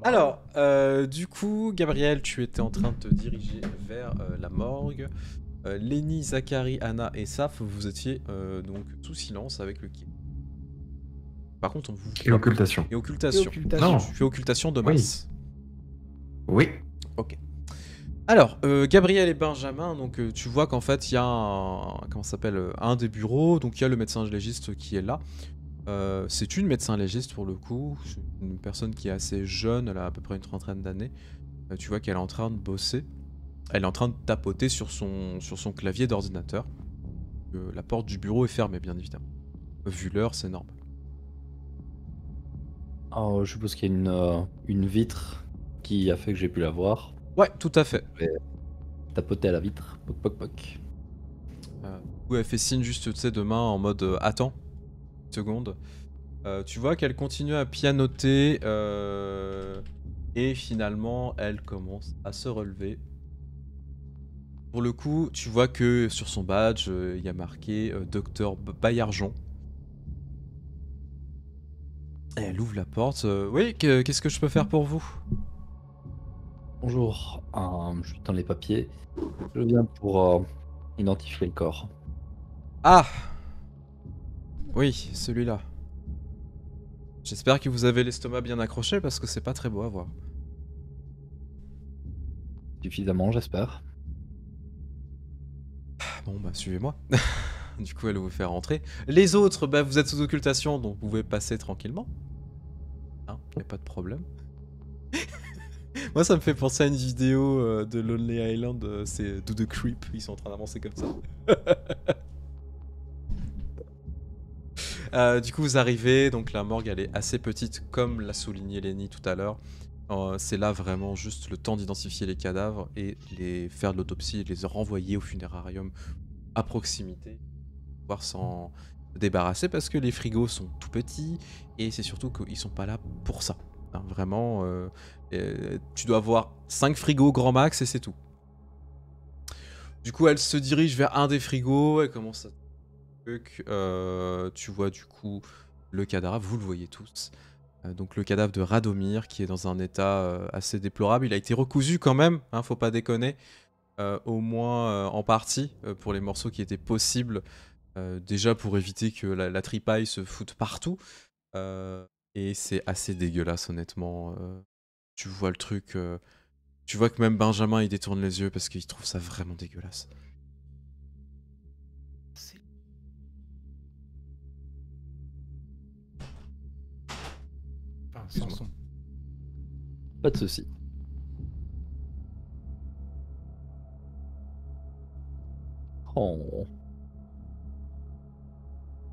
Alors, du coup, Gabriel, tu étais en train de te diriger vers la morgue. Lenny, Zachary, Anna et Saf, vous étiez donc sous silence avec le quai. Par contre, on vous Et voit. occultation. Et Et occultation. occultation. Non. Tu fais occultation de Oui. masse. Oui. Ok. Alors, Gabriel et Benjamin, donc tu vois qu'en fait, il y a comment ça s'appelle, un des bureaux, donc il y a le médecin légiste qui est là. C'est une médecin légiste pour le coup, c'est une personne qui est assez jeune, elle a à peu près une trentaine d'années. Tu vois qu'elle est en train de bosser. Elle est en train de tapoter sur son clavier d'ordinateur. La porte du bureau est fermée, bien évidemment. Vu l'heure, c'est normal. Alors, je suppose qu'il y a une vitre qui a fait que j'ai pu la voir. Ouais, tout à fait. Je vais tapoter à la vitre. Poc, poc, poc. Ouais, elle fait signe juste, tu sais, de main en mode attends, une seconde. Tu vois qu'elle continue à pianoter et finalement, elle commence à se relever. Pour le coup, tu vois que sur son badge, il y a marqué Docteur Baillargeon. Et elle ouvre la porte. Oui, qu'est-ce que je peux faire pour vous? Bonjour, je suis dans les papiers. Je viens pour identifier le corps. Ah! Oui, celui-là. J'espère que vous avez l'estomac bien accroché parce que c'est pas très beau à voir. Suffisamment, j'espère. Bon, bah suivez-moi. Du coup, elle vous fait rentrer. Les autres, bah vous êtes sous occultation, donc vous pouvez passer tranquillement. Hein, y a pas de problème. Moi, ça me fait penser à une vidéo de Lonely Island, c'est Do the Creep, ils sont en train d'avancer comme ça. Du coup, vous arrivez, donc la morgue elle est assez petite, comme l'a souligné Lenny tout à l'heure. C'est là vraiment juste le temps d'identifier les cadavres et les faire de l'autopsie et les renvoyer au funérarium à proximité, pouvoir s'en débarrasser parce que les frigos sont tout petits et c'est surtout qu'ils sont pas là pour ça. Hein, vraiment, tu dois avoir 5 frigos grand max et c'est tout. Du coup, elle se dirige vers un des frigos, elle commence à... tu vois du coup le cadavre, vous le voyez tous. Donc le cadavre de Radomir qui est dans un état assez déplorable. Il a été recousu quand même, hein, faut pas déconner. Au moins en partie pour les morceaux qui étaient possibles. Déjà pour éviter que la tripaille se foute partout. Et c'est assez dégueulasse honnêtement. Tu vois le truc. Tu vois que même Benjamin il détourne les yeux parce qu'il trouve ça vraiment dégueulasse. Enfin, sans Excuse-moi. son. Pas de souci. Oh,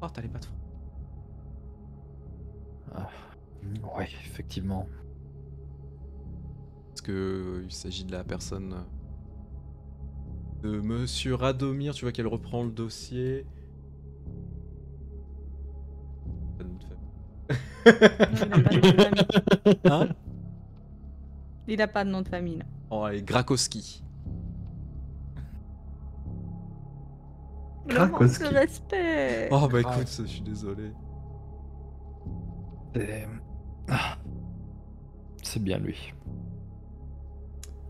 Oh, t'as les pattes froides. ouais, effectivement. Parce que il s'agit de la personne de Monsieur Radomir. Tu vois qu'elle reprend le dossier. Pas de nom de famille. Non, il n'a pas de nom de famille. Hein? Il n'a pas de nom de famille, là. Oh, allez, Grakowski. Le manque de Krakowski. respect. Oh bah Ah. écoute, je suis désolé. C'est c'est bien lui.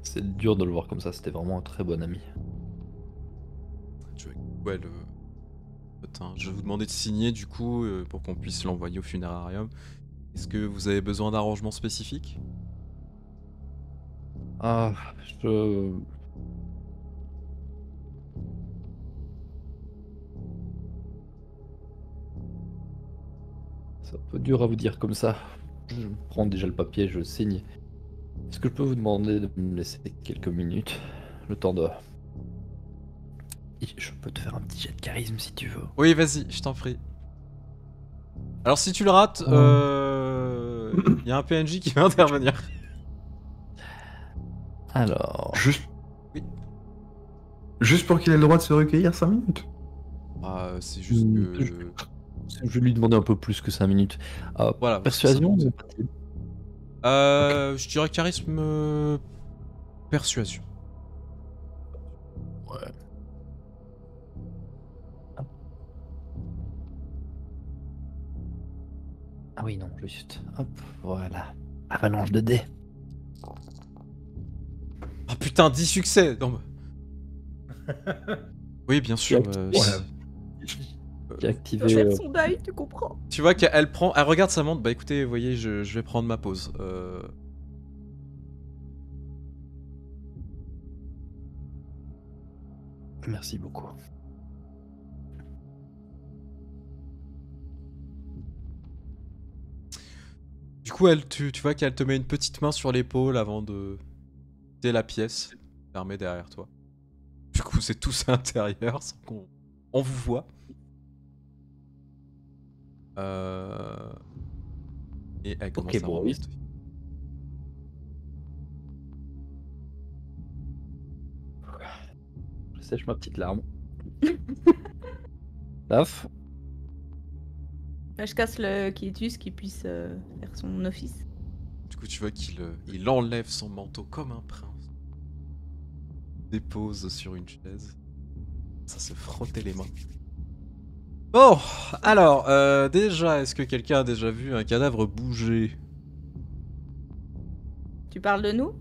C'est dur de le voir comme ça, c'était vraiment un très bon ami. Ouais, Putain, je vais vous demander de signer du coup pour qu'on puisse l'envoyer au funérarium. Est-ce que vous avez besoin d'arrangements spécifiques? Ah, je... C'est un peu dur à vous dire comme ça. Je prends déjà le papier, je le signe. Est-ce que je peux vous demander de me laisser quelques minutes? Le temps de... Je peux te faire un petit jet de charisme si tu veux. Oui, vas-y, je t'en prie. Alors si tu le rates, il y a un PNJ qui va intervenir. Alors... Juste... Oui. Juste pour qu'il ait le droit de se recueillir 5 minutes. Ah, c'est juste que... Je vais lui demander un peu plus que 5 minutes. Voilà, Persuasion c'est ou ça. pas-t-il? Je dirais charisme... persuasion. Ouais. Ah oui, non, juste. Hop, voilà. Avalanche de dés. Ah putain, 10 succès. Non, oui, bien sûr. J'ai activé. Je fais son deuil, tu comprends. Tu vois qu'elle prend, elle regarde sa montre. Bah écoutez, vous voyez, je vais prendre ma pause. Merci beaucoup. Du coup, tu vois qu'elle te met une petite main sur l'épaule avant de quitter la pièce, fermée derrière toi. Du coup, c'est tous à l'intérieur sans qu'on on vous voit. Et elle commence à bon, remonter. Je sèche ma petite larme. Paf. Je casse le quiétus qui puisse faire son office. Du coup, tu vois il enlève son manteau comme un prince. Dépose sur une chaise. Ça se frottait les mains. Bon, alors, déjà, est-ce que quelqu'un a déjà vu un cadavre bouger? Tu parles de nous?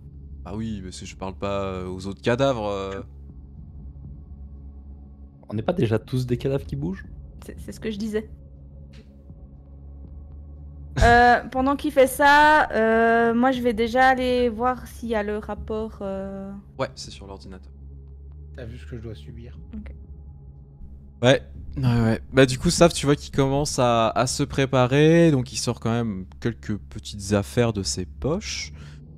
Ah oui, mais si je parle pas aux autres cadavres. On n'est pas déjà tous des cadavres qui bougent? C'est ce que je disais. Pendant qu'il fait ça, moi je vais déjà aller voir s'il y a le rapport. Ouais, c'est sur l'ordinateur. T'as vu ce que je dois subir. Ouais. Bah du coup, Sav, tu vois qu'il commence à se préparer, donc il sort quand même quelques petites affaires de ses poches.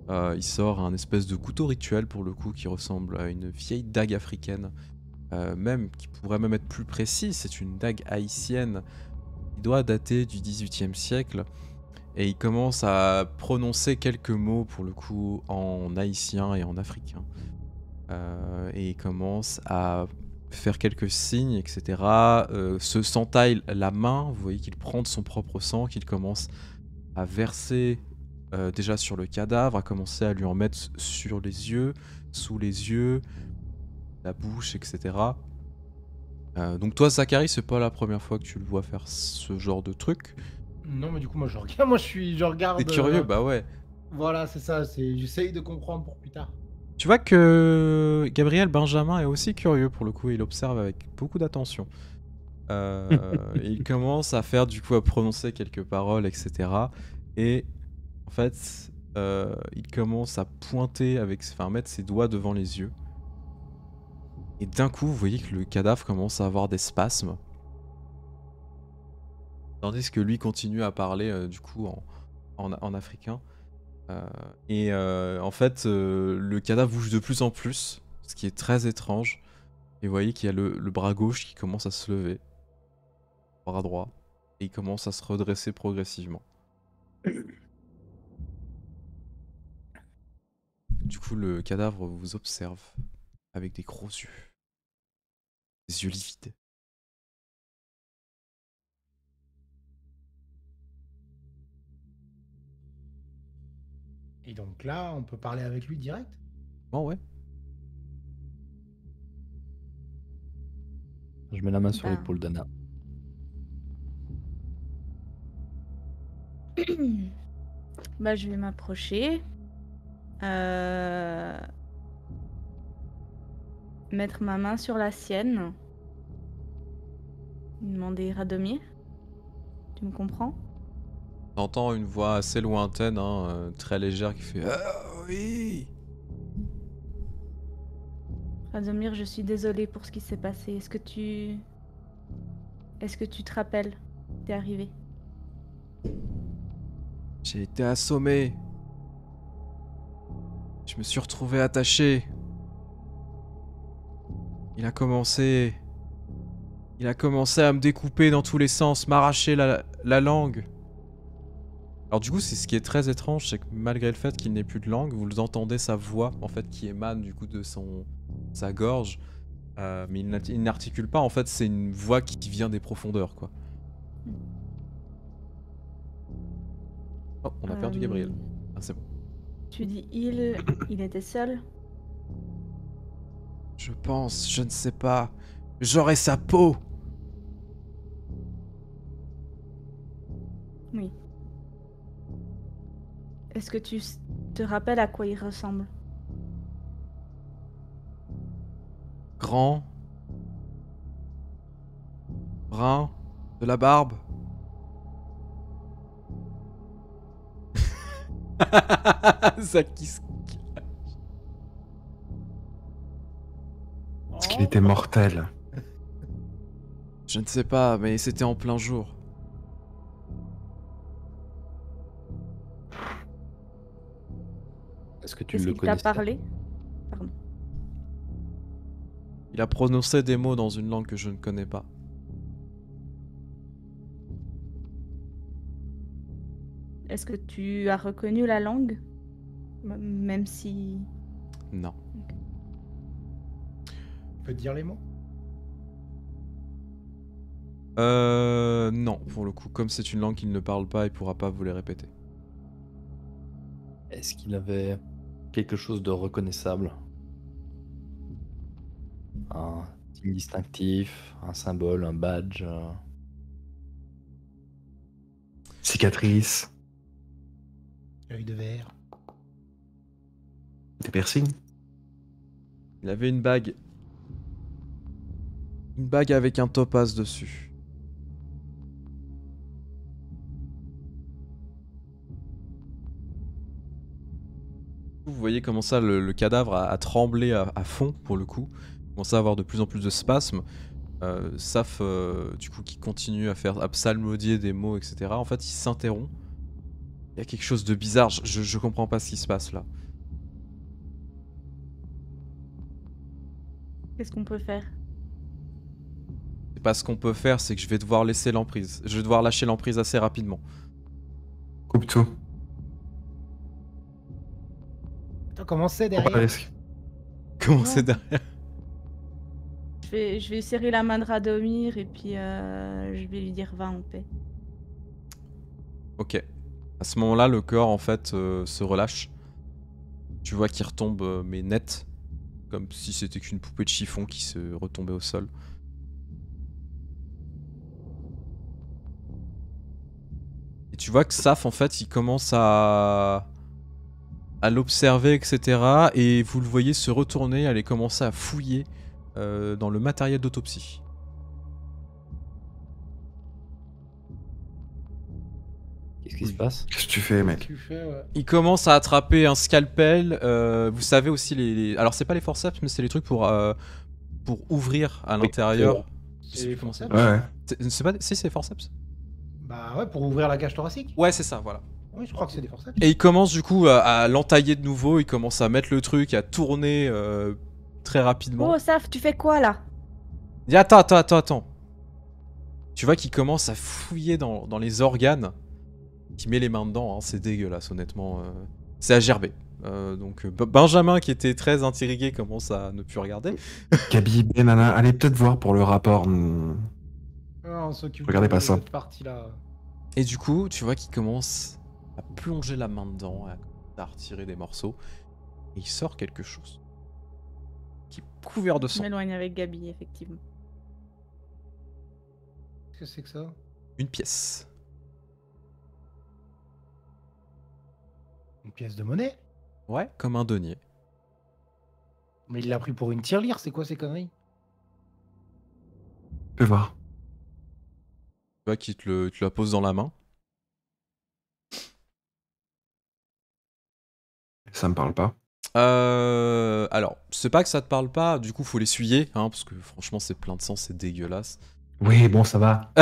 Il sort un espèce de couteau rituel pour le coup qui ressemble à une vieille dague africaine, même qui pourrait même être plus précis. C'est une dague haïtienne qui doit dater du 18e siècle. Et il commence à prononcer quelques mots pour le coup en haïtien et en africain. Et il commence à faire quelques signes, etc. Se s'entaille la main, vous voyez qu'il prend de son propre sang, qu'il commence à verser déjà sur le cadavre, à commencer à lui en mettre sur les yeux, sous les yeux, la bouche, etc. Donc toi, Zachary, c'est pas la première fois que tu le vois faire ce genre de truc. Non, mais du coup, moi je regarde. Moi je regarde. T'es curieux, bah ouais. Voilà, c'est ça. J'essaye de comprendre pour plus tard. Tu vois que Gabriel Benjamin est aussi curieux pour le coup, il observe avec beaucoup d'attention. Il commence à faire du coup à prononcer quelques paroles, etc. Et en fait, il commence à pointer mettre ses doigts devant les yeux. Et d'un coup, vous voyez que le cadavre commence à avoir des spasmes. Tandis que lui continue à parler du coup en africain. En fait, le cadavre bouge de plus en plus, ce qui est très étrange. Et vous voyez qu'il y a le bras gauche qui commence à se lever, bras droit, et il commence à se redresser progressivement. Du coup, le cadavre vous observe avec des gros yeux, des yeux livides. Et donc là, on peut parler avec lui direct. Bon, ouais. Je mets la main sur Ben. l'épaule d'Anna. Bah, je vais m'approcher. Mettre ma main sur la sienne. Demander Radomir. Tu me comprends? T'entends une voix assez lointaine, très légère, qui fait Ah oui. Radomir, je suis désolée pour ce qui s'est passé. Est-ce que tu te rappelles? T'es arrivé. J'ai été assommé. Je me suis retrouvé attaché. Il a commencé à me découper dans tous les sens, m'arracher la langue. Alors du coup, c'est ce qui est très étrange, c'est que malgré le fait qu'il n'ait plus de langue, vous entendez sa voix en fait qui émane du coup de sa gorge, mais il n'articule pas. En fait, c'est une voix qui vient des profondeurs, quoi. Oh, on a perdu Gabriel. Ah, c'est bon. Tu dis il était seul? Je pense, je ne sais pas. J'aurai sa peau. Oui. Est-ce que te rappelles à quoi il ressemble? Grand. Brun. De la barbe. Ça qui se... Est-ce qu'il était mortel? Je ne sais pas, mais c'était en plein jour. Est-ce que tu Qu'est-ce le qu'il t'a connaissais? parlé? Pardon. Il a prononcé des mots dans une langue que je ne connais pas. Est-ce que tu as reconnu la langue? Même si... Non. On peut te dire les mots? Non, pour le coup. Comme c'est une langue qu'il ne parle pas, il pourra pas vous les répéter. Est-ce qu'il avait quelque chose de reconnaissable? Un signe distinctif, un symbole, un badge? Cicatrice. Œil de verre. Des piercings. Il avait une bague. Une bague avec un topaz dessus. Vous voyez comment ça, le cadavre a tremblé à fond, pour le coup. Il commence à avoir de plus en plus de spasmes. Saf, du coup, qui continue à psalmodier des mots, etc. En fait, il s'interrompt. Il y a quelque chose de bizarre. Je comprends pas ce qui se passe là. Qu'est-ce qu'on peut faire? C'est pas ce qu'on peut faire, c'est que je vais devoir laisser l'emprise. Je vais devoir lâcher l'emprise assez rapidement. Coupe tout. Attends, comment c'est Prends pas de derrière? risque. Comment Non. c'est derrière? Je vais serrer la main de Radomir et puis je vais lui dire va en paix. Ok. À ce moment-là, le corps en fait se relâche. Tu vois qu'il retombe mais net, comme si c'était qu'une poupée de chiffon qui se retombait au sol. Et tu vois que Saf en fait, il commence à l'observer, etc. Et vous le voyez se retourner, aller commencer à fouiller dans le matériel d'autopsie. Qu'est-ce qui se passe? Qu'est-ce que tu fais, mec? Tu fais, ouais. Il commence à attraper un scalpel. Vous savez aussi alors c'est pas les forceps, mais c'est les trucs pour ouvrir à Oui, l'intérieur. Je sais C'est plus les comment ça forceps. Ouais, ouais. C'est pas... Si, c'est forceps. Bah ouais, pour ouvrir la cage thoracique. Ouais, c'est ça, voilà. Oui, je crois que c'est des forceps. Et il commence du coup à l'entailler de nouveau. Il commence à mettre le truc, à tourner très rapidement. Oh, Saf, tu fais quoi là? Il dit attends. Tu vois qu'il commence à fouiller dans les organes. Qui met les mains dedans, hein, c'est dégueulasse honnêtement. C'est à gerber. Donc Benjamin qui était très intrigué commence à ne plus regarder. Gabi, nana, allez peut-être voir pour le rapport. Ah, on s'occupe Regardez de pas ça. cette partie-là. Et du coup, tu vois qu'il commence à plonger la main dedans, à retirer des morceaux. Et il sort quelque chose. Qui est couvert de Je sang. m'éloigne avec Gabi, effectivement. Qu'est-ce que c'est que ça? Une pièce. Une pièce de monnaie? Ouais, comme un denier. Mais il l'a pris pour une tirelire, c'est quoi ces conneries? Fais voir. Tu vois qu'il te la pose dans la main. Ça me parle pas. Alors, c'est pas que ça te parle pas, du coup faut l'essuyer, hein, parce que franchement c'est plein de sang, c'est dégueulasse. Oui, bon, ça va.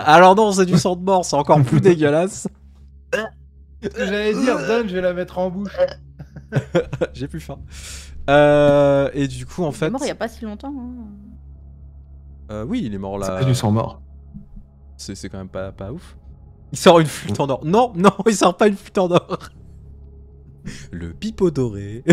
Alors non, c'est du sang de mort, c'est encore plus dégueulasse. Ce que j'allais dire, donne, je vais la mettre en bouche. J'ai plus faim. Et du coup en Il est fait... mort il y a pas si longtemps. Hein. Oui, il est mort C'est là. pas du sang mort. C'est quand même pas ouf. Il sort une flûte en or. Non, il sort pas une flûte en or. Le pipeau doré.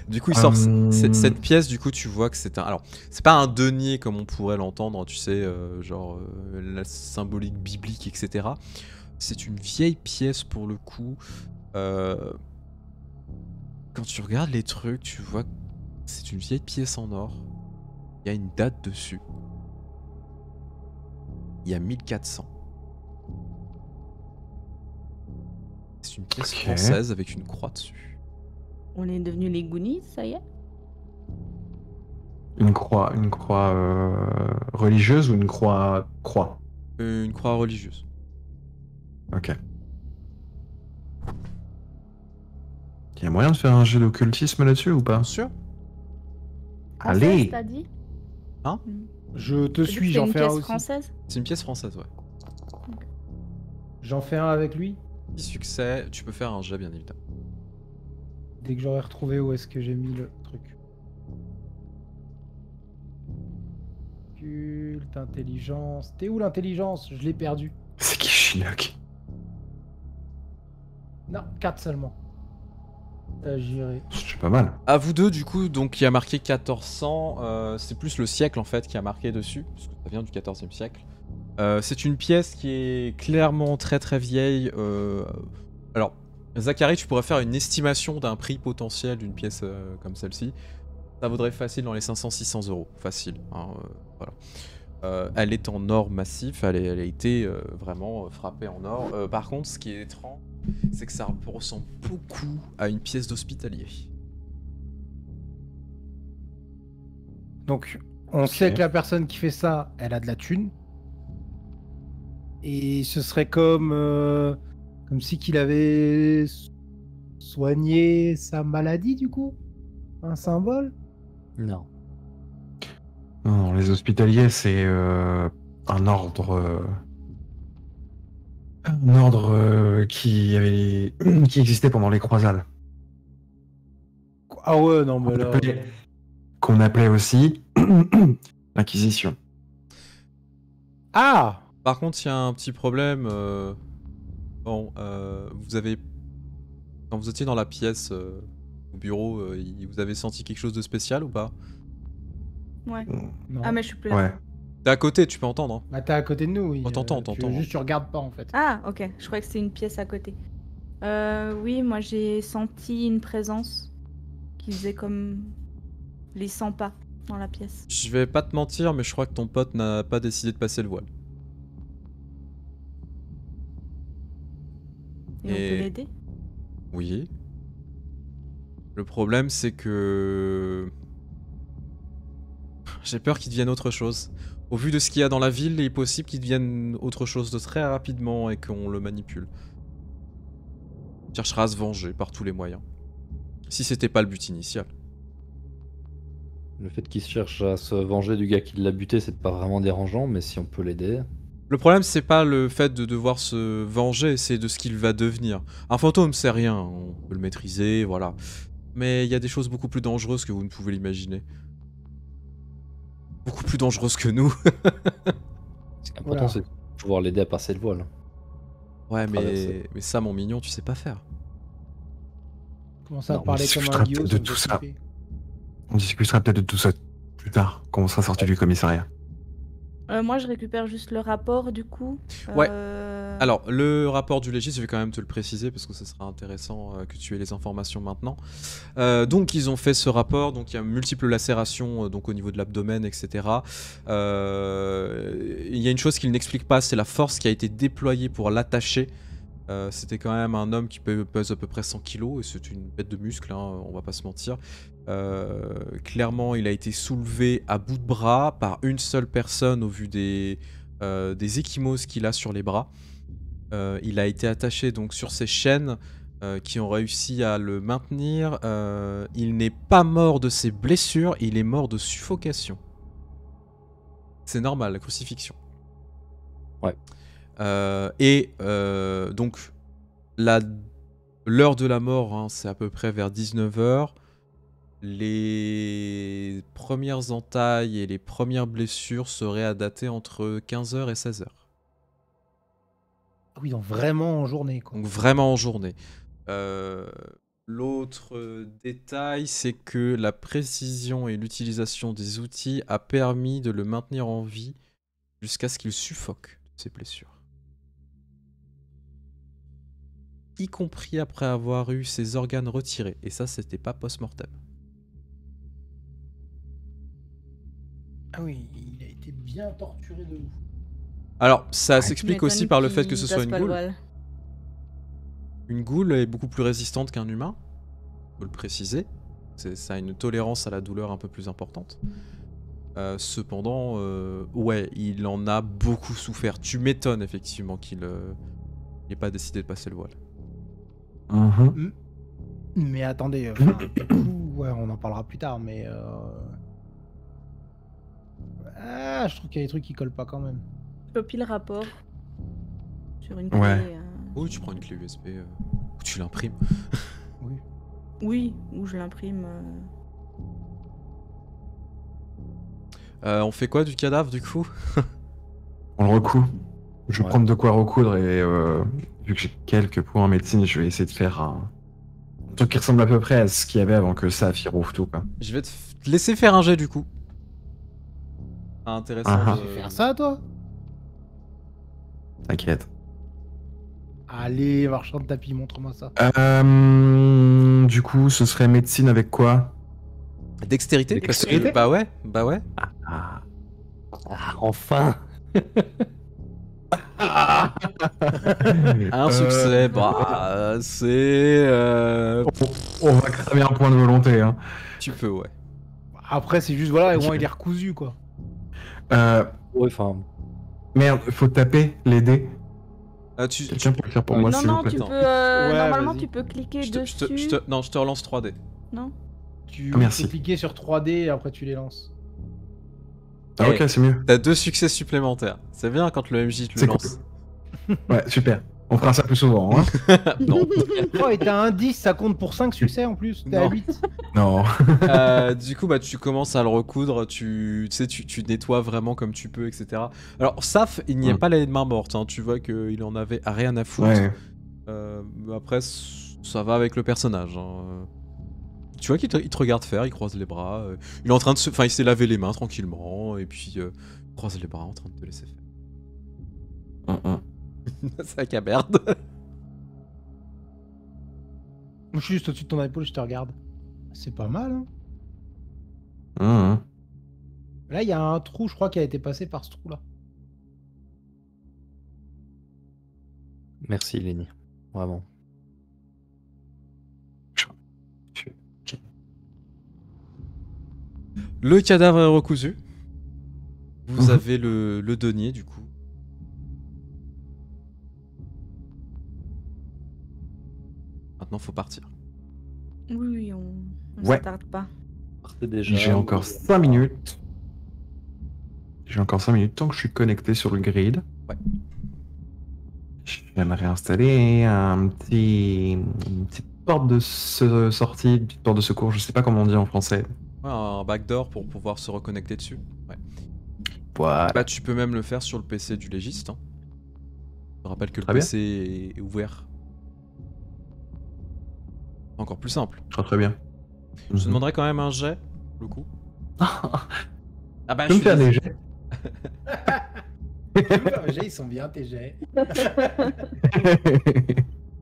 Du coup, il sort cette pièce. Du coup, tu vois que c'est un. Alors, c'est pas un denier comme on pourrait l'entendre, tu sais, genre la symbolique biblique, etc. C'est une vieille pièce pour le coup. Quand tu regardes les trucs, tu vois que c'est une vieille pièce en or. Il y a une date dessus. Il y a 1400. C'est C'est une pièce Ok. française avec une croix dessus. On est devenus les Goonies, ça y est. Une croix religieuse ou une croix Une croix religieuse. Ok. Il y a moyen de faire un jet d'occultisme là-dessus ou pas? Bien sûr. Française, Allez. t'as dit? Je te T'as dit suis, que j'en c'est fais une un pièce aussi. française. C'est une pièce française, ouais. J'en fais un avec lui. 10 succès, tu peux faire un jet bien évidemment. Dès que j'aurai retrouvé où est-ce que j'ai mis le truc. Culte, intelligence. T'es où l'intelligence? Je l'ai perdu. C'est qui Chinook? Non, 4 seulement. T'as géré. C'est pas mal. À vous deux, du coup, donc il y a marqué 1400. C'est plus le siècle en fait qui a marqué dessus, parce que ça vient du 14e siècle. C'est une pièce qui est clairement très très vieille. Alors, Zachary, tu pourrais faire une estimation d'un prix potentiel d'une pièce comme celle-ci. Ça vaudrait facile dans les 500-600 euros. Facile. Hein, voilà. Elle est en or massif, elle a été vraiment frappée en or. Par contre, ce qui est étrange, c'est que ça ressemble beaucoup à une pièce d'hospitalier. Donc, on sait que la personne qui fait ça, elle a de la thune. Et ce serait comme si qu'il avait soigné sa maladie, du coup. Un symbole. Non. Non, les hospitaliers, c'est un ordre. Qui existait pendant les croisades. Ah ouais, non, mais là... Qu'on appelait aussi l'Inquisition. Ah! Par contre, il y a un petit problème. Bon, vous avez... Quand vous étiez dans la pièce au bureau, vous avez senti quelque chose de spécial ou pas? Ouais. Non. Ah, mais je suis plus là. Ouais. T'es à côté, tu peux entendre. Hein. Bah, t'es à côté de nous, oui. On t'entend, on Tu- t'entend. Juste, tu regardes pas, en fait. Ah, ok. Je croyais que c'était une pièce à côté. Oui, moi j'ai senti une présence qui faisait comme les 100 pas dans la pièce. Je vais pas te mentir, mais je crois que ton pote n'a pas décidé de passer le voile. Et on peut l'aider? Oui. Le problème, c'est que... J'ai peur qu'il devienne autre chose. Au vu de ce qu'il y a dans la ville, il est possible qu'il devienne autre chose de très rapidement et qu'on le manipule. Il cherchera à se venger par tous les moyens. Si c'était pas le but initial. Le fait qu'il cherche à se venger du gars qui l'a buté, c'est pas vraiment dérangeant, mais si on peut l'aider. Le problème, c'est pas le fait de devoir se venger, c'est de ce qu'il va devenir. Un fantôme, c'est rien, on peut le maîtriser, voilà. Mais il y a des choses beaucoup plus dangereuses que vous ne pouvez l'imaginer. Beaucoup plus dangereuses que nous. Ce qui est important, Voilà. c'est de pouvoir l'aider à passer le voile. Ouais, Traverser. mais ça, mon mignon, tu sais pas faire. Comment ça Non, parler on comme un discutera guillot peut-être de sans tout ça. s'occuper. On discutera peut-être de tout ça plus tard, quand on sera sorti du commissariat. Moi je récupère juste le rapport du coup. Ouais. Alors, le rapport du légiste, je vais quand même te le préciser parce que ce sera intéressant que tu aies les informations maintenant. Donc, ils ont fait ce rapport, donc il y a multiples lacérations donc au niveau de l'abdomen, etc. Il y a une chose qu'ils n'expliquent pas, c'est la force qui a été déployée pour l'attacher. C'était quand même un homme qui pèse à peu près 100 kilos et c'est une bête de muscle, hein, on va pas se mentir. Clairement, il a été soulevé à bout de bras par une seule personne au vu des ecchymoses qu'il a sur les bras. Il a été attaché donc sur ces chaînes qui ont réussi à le maintenir. Il n'est pas mort de ses blessures, il est mort de suffocation. C'est normal, la crucifixion. Ouais. Donc, l'heure de la mort, hein, c'est à peu près vers 19h. Les premières entailles et les premières blessures seraient à dater entre 15h et 16h. Ah oui, donc vraiment en journée, quoi. Donc vraiment en journée. L'autre détail, c'est que la précision et l'utilisation des outils a permis de le maintenir en vie jusqu'à ce qu'il suffoque de ses blessures. Y compris après avoir eu ses organes retirés. Et ça, c'était pas post-mortem. Ah oui, il a été bien torturé de ouf. Alors, ça Tu s'explique m'étonnes aussi par le fait que qu'il ce soit passe une pas le goule. voile. Une goule est beaucoup plus résistante qu'un humain, faut le préciser. Ça a une tolérance à la douleur un peu plus importante. Cependant, ouais, il en a beaucoup souffert. Tu m'étonnes effectivement qu'il n'ait pas décidé de passer le voile. Mhm. Mais attendez, enfin, du coup, ouais, on en parlera plus tard, mais je trouve qu'il y a des trucs qui collent pas quand même. Je copie le rapport sur une clé. Ouais. Oui, tu prends une clé USB ou tu l'imprimes. Oui. Oui, ou je l'imprime. On fait quoi du cadavre du coup? On le recoud. Je vais Ouais. prendre de quoi recoudre et vu que j'ai quelques points en médecine, je vais essayer de faire un truc qui ressemble à peu près à ce qu'il y avait avant que ça rouvre tout, quoi. Je vais te laisser faire un jet du coup. Intéressant. Ah, de- Tu veux faire ça, toi? T'inquiète. Allez, marchand de tapis, montre-moi ça. Du coup, ce serait médecine avec quoi? Dextérité, parce que Dextérité bah ouais. Ah. Enfin. Un succès, bah c'est On va cramer un point de volonté, hein. tu peux ouais. Après, c'est juste, voilà, au moins il est recousu, quoi. Ouais, enfin. Merde, faut taper les dés. Tu Quelqu'un peut le faire pour moi, Non, s'il vous non, plaît. tu peux. Attends. Ouais, Normalement, vas-y. tu peux cliquer je te, dessus. non, je te relance 3D. Non. Tu Ah, merci. peux cliquer sur 3D et après tu les lances. Ah, ok, c'est mieux. T'as 2 succès supplémentaires. C'est bien quand le MJ te le C'est lance. Ouais, super. On fera ça plus souvent, hein. Non. Oh, et t'as un 10, ça compte pour 5 succès en plus. T'es à Non. 8. Non. Du coup, bah, tu commences à le recoudre, tu sais, tu nettoies vraiment comme tu peux, etc. Alors, Saf, il n'y a pas les mains mortes, hein. Tu vois qu'il en avait rien à foutre. Ouais. Mais après, ça va avec le personnage. Hein. Tu vois qu'il il te regarde faire, il croise les bras. Il est en train de se... Enfin, il s'est lavé les mains tranquillement, et puis il croise les bras en train de te laisser faire. Sac à merde. Je suis juste au-dessus de ton épaule, je te regarde. C'est pas mal, hein. Là, il y a un trou, je crois, qui a été passé par ce trou-là. Merci, Lenny. Vraiment. Le cadavre est recousu. Vous Mhm. avez le denier, du coup. Maintenant, faut partir. Oui, on Ouais. s'attarde pas. Partez déjà. J'ai encore 5 minutes. J'ai encore 5 minutes tant que je suis connecté sur le grid. Ouais. J'aimerais installer une petite porte de sortie, une petite porte de secours, je sais pas comment on dit en français. Ouais, un backdoor pour pouvoir se reconnecter dessus. Ouais. Voilà. Bah, tu peux même le faire sur le PC du légiste. Hein. Je te rappelle que le Très bien. PC est ouvert. Encore plus simple. Très très bien. Je te demanderais quand même un jet, pour le coup. Ah bah, Je peux me faire des désolé. jets. Ils sont bien, tes jets.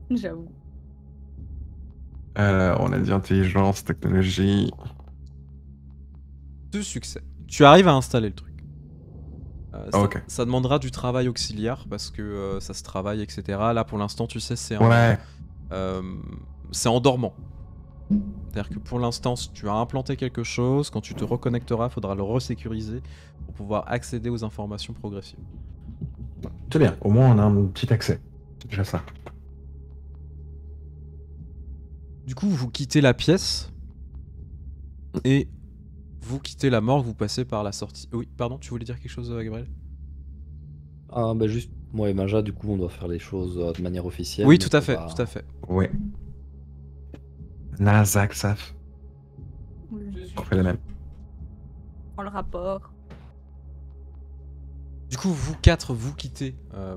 J'avoue. On a dit intelligence, technologie. 2 succès. Tu arrives à installer le truc. Ça, Ok. ça demandera du travail auxiliaire parce que ça se travaille, etc. Là, pour l'instant, tu sais, Ouais. c'est en dormant. C'est-à-dire que pour l'instant, si tu as implanté quelque chose, quand tu te reconnecteras, il faudra le resécuriser pour pouvoir accéder aux informations progressives. C'est bien, au moins on a un petit accès. C'est déjà ça. Du coup, vous quittez la pièce et vous quittez la morgue, vous passez par la sortie. Oui, pardon, tu voulais dire quelque chose, Gabriel? Ah, bah juste, moi et Maja, du coup, on doit faire les choses de manière officielle. Oui, donc tout à on fait, va- tout à fait. Ouais. Nazak, Saf. Oui. On fait la même. Prends le rapport. Du coup, vous quatre, vous quittez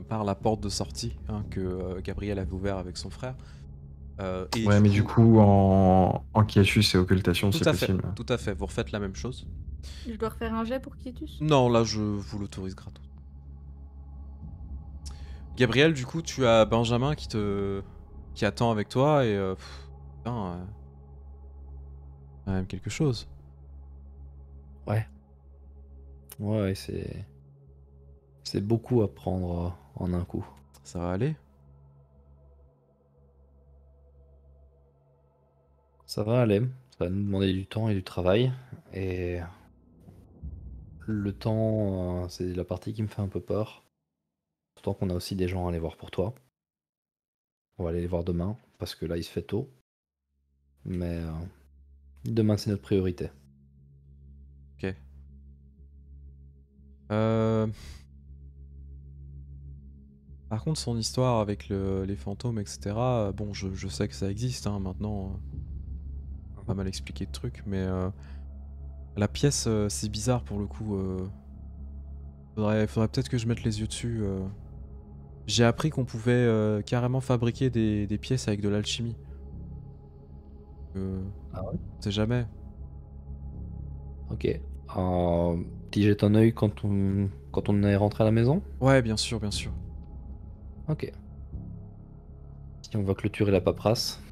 par la porte de sortie hein, que Gabriel avait ouvert avec son frère. Et Ouais, mais du coup, en quiétus et occultation, tout si à fait, possible. tout à fait. Vous refaites la même chose. Je dois refaire un jet pour Quietus. Non, là, je vous l'autorise gratos. Gabriel, du coup, tu as Benjamin qui attend avec toi et putain, quand même quelque chose. Ouais, c'est beaucoup à prendre en un coup. Ça va aller. Ça va aller. Ça va nous demander du temps et du travail. Et le temps, c'est la partie qui me fait un peu peur. D'autant qu'on a aussi des gens à aller voir pour toi. On va aller les voir demain, parce que là, il se fait tôt. Mais demain, c'est notre priorité. Ok. Euh, Par contre, son histoire avec les fantômes, etc. Bon, je sais que ça existe hein, maintenant. Pas mal expliqué de trucs, mais la pièce, c'est bizarre pour le coup. Faudrait peut-être que je mette les yeux dessus. J'ai appris qu'on pouvait carrément fabriquer des pièces avec de l'alchimie. Ah ouais? On sait jamais. Ok. Tu jettes un œil quand on est rentré à la maison? Ouais, bien sûr, bien sûr. Ok. Si on va clôturer la paperasse,